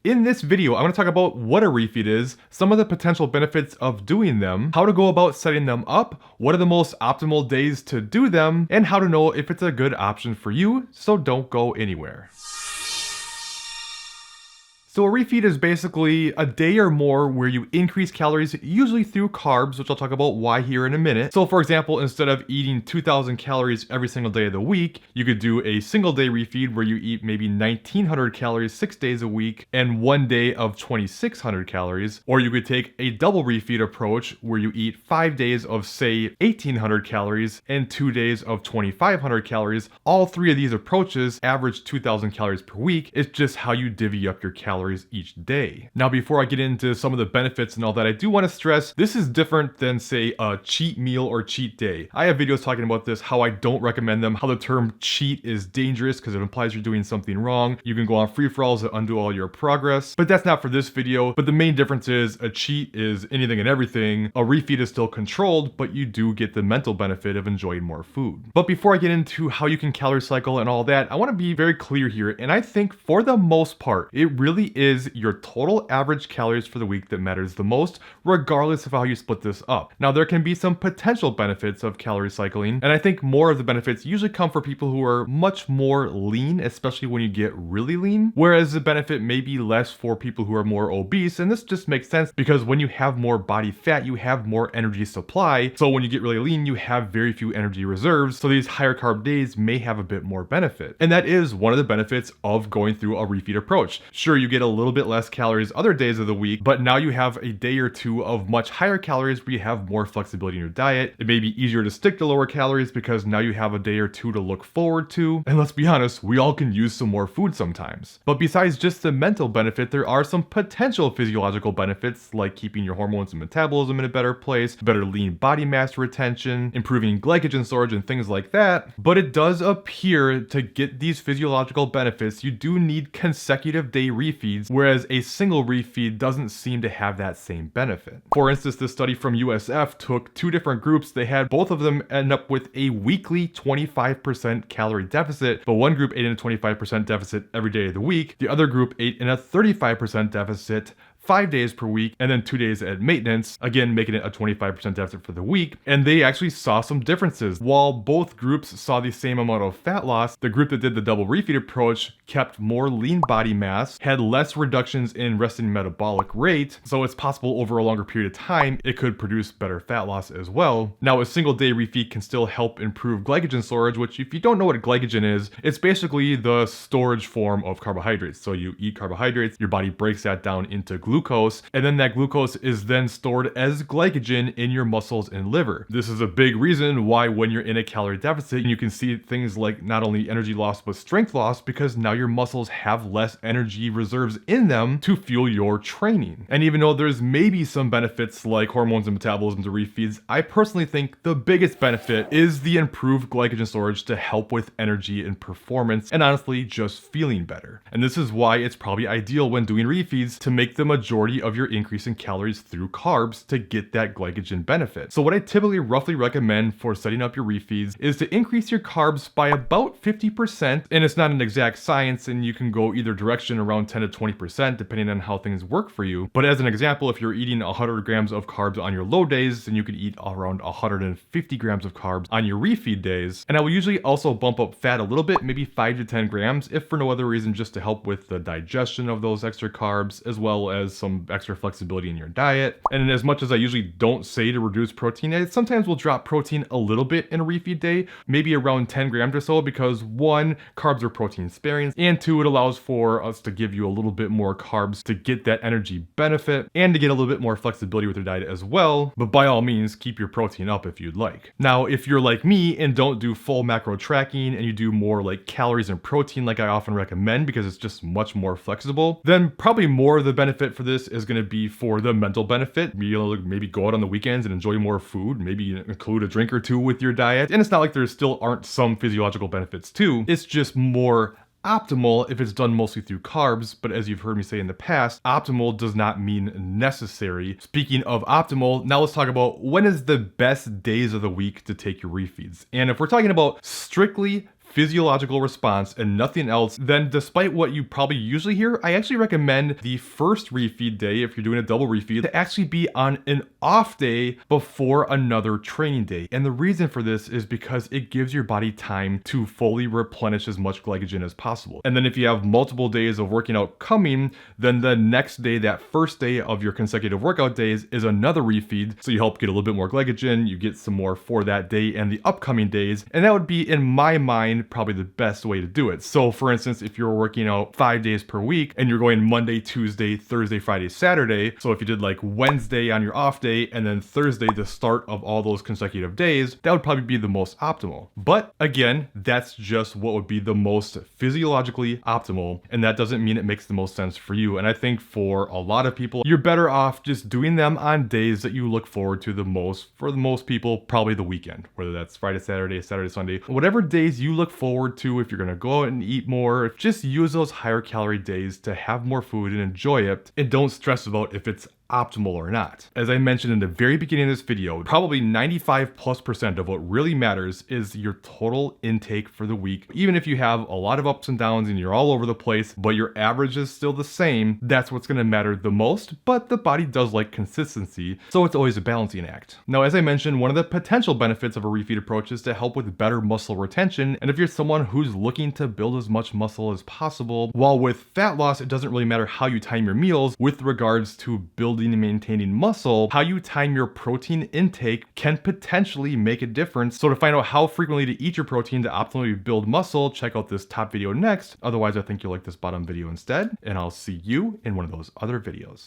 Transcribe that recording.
In this video, I want to talk about what a refeed is, some of the potential benefits of doing them, how to go about setting them up, what are the most optimal days to do them, and how to know if it's a good option for you, so don't go anywhere. So a refeed is basically a day or more where you increase calories, usually through carbs, which I'll talk about why here in a minute. So for example, instead of eating 2,000 calories every single day of the week, you could do a single day refeed where you eat maybe 1,900 calories 6 days a week and 1 day of 2,600 calories. Or you could take a double refeed approach where you eat 5 days of say 1,800 calories and 2 days of 2,500 calories. All three of these approaches average 2,000 calories per week. It's just how you divvy up your calories each day. Now, before I get into some of the benefits and all that, I do want to stress this is different than say a cheat meal or cheat day. I have videos talking about this, how I don't recommend them, how the term cheat is dangerous because it implies you're doing something wrong. You can go on free-for-alls to undo all your progress, but that's not for this video. But the main difference is a cheat is anything and everything. A refeed is still controlled, but you do get the mental benefit of enjoying more food. But before I get into how you can calorie cycle and all that, I want to be very clear here, and I think for the most part, it really is your total average calories for the week that matters the most, regardless of how you split this up. Now, there can be some potential benefits of calorie cycling, and I think more of the benefits usually come for people who are much more lean, especially when you get really lean, whereas the benefit may be less for people who are more obese, and this just makes sense because when you have more body fat, you have more energy supply, so when you get really lean, you have very few energy reserves, so these higher carb days may have a bit more benefit. And that is one of the benefits of going through a refeed approach. Sure, you get a little bit less calories other days of the week, but now you have a day or two of much higher calories where you have more flexibility in your diet. It may be easier to stick to lower calories because now you have a day or two to look forward to. And let's be honest, we all can use some more food sometimes. But besides just the mental benefit, there are some potential physiological benefits like keeping your hormones and metabolism in a better place, better lean body mass retention, improving glycogen storage and things like that. But it does appear to get these physiological benefits, you do need consecutive day refeeds, whereas a single refeed doesn't seem to have that same benefit. For instance, this study from USF took two different groups. They had both of them end up with a weekly 25% calorie deficit, but one group ate in a 25% deficit every day of the week. The other group ate in a 35% deficit 5 days per week, and then 2 days at maintenance, again making it a 25% deficit for the week. And they actually saw some differences. While both groups saw the same amount of fat loss, the group that did the double refeed approach kept more lean body mass, had less reductions in resting metabolic rate, so it's possible over a longer period of time it could produce better fat loss as well. Now, a single day refeed can still help improve glycogen storage, which if you don't know what glycogen is, it's basically the storage form of carbohydrates. So you eat carbohydrates, your body breaks that down into glucose, and then that glucose is then stored as glycogen in your muscles and liver. This is a big reason why when you're in a calorie deficit, you can see things like not only energy loss, but strength loss, because now your muscles have less energy reserves in them to fuel your training. And even though there's maybe some benefits like hormones and metabolism to refeeds, I personally think the biggest benefit is the improved glycogen storage to help with energy and performance, and honestly, just feeling better. And this is why it's probably ideal when doing refeeds to make the majority of your increase in calories through carbs to get that glycogen benefit. So what I typically roughly recommend for setting up your refeeds is to increase your carbs by about 50%, and it's not an exact science, and you can go either direction around 10 to 20% depending on how things work for you. But as an example, if you're eating 100 grams of carbs on your low days, then you could eat around 150 grams of carbs on your refeed days. And I will usually also bump up fat a little bit, maybe 5 to 10 grams, if for no other reason just to help with the digestion of those extra carbs, as well as some extra flexibility in your diet. And as much as I usually don't say to reduce protein, I sometimes will drop protein a little bit in a refeed day, maybe around 10 grams or so, because one, carbs are protein sparing, and two, it allows for us to give you a little bit more carbs to get that energy benefit and to get a little bit more flexibility with your diet as well. But by all means, keep your protein up if you'd like. Now, if you're like me and don't do full macro tracking and you do more like calories and protein like I often recommend because it's just much more flexible, then probably more of the benefit for this is going to be for the mental benefit. You'll maybe go out on the weekends and enjoy more food, maybe include a drink or two with your diet. And it's not like there still aren't some physiological benefits too. It's just more optimal if it's done mostly through carbs, but as you've heard me say in the past, optimal does not mean necessary. Speaking of optimal, now let's talk about when is the best days of the week to take your refeeds. And if we're talking about strictly physiological response and nothing else, then despite what you probably usually hear, I actually recommend the first refeed day, if you're doing a double refeed, to actually be on an off day before another training day. And the reason for this is because it gives your body time to fully replenish as much glycogen as possible. And then if you have multiple days of working out coming, then the next day, that first day of your consecutive workout days, is another refeed. So you help get a little bit more glycogen, you get some more for that day and the upcoming days. And that would be, in my mind, probably the best way to do it. So for instance, if you're working out 5 days per week and you're going Monday, Tuesday, Thursday, Friday, Saturday. So if you did like Wednesday on your off day and then Thursday, the start of all those consecutive days, that would probably be the most optimal. But again, that's just what would be the most physiologically optimal. And that doesn't mean it makes the most sense for you. And I think for a lot of people, you're better off just doing them on days that you look forward to the most. For the most people, probably the weekend, whether that's Friday, Saturday, Saturday, Sunday, whatever days you look forward to. If you're going to go out and eat more, just use those higher calorie days to have more food and enjoy it, and don't stress about if it's optimal or not. As I mentioned in the very beginning of this video, probably 95+% of what really matters is your total intake for the week. Even if you have a lot of ups and downs and you're all over the place, but your average is still the same, that's what's going to matter the most. But the body does like consistency, so it's always a balancing act. Now, as I mentioned, one of the potential benefits of a refeed approach is to help with better muscle retention. And if you're someone who's looking to build as much muscle as possible, while with fat loss, it doesn't really matter how you time your meals with regards to building and maintaining muscle, how you time your protein intake can potentially make a difference. So to find out how frequently to eat your protein to optimally build muscle, check out this top video next. Otherwise, I think you'll like this bottom video instead, and I'll see you in one of those other videos.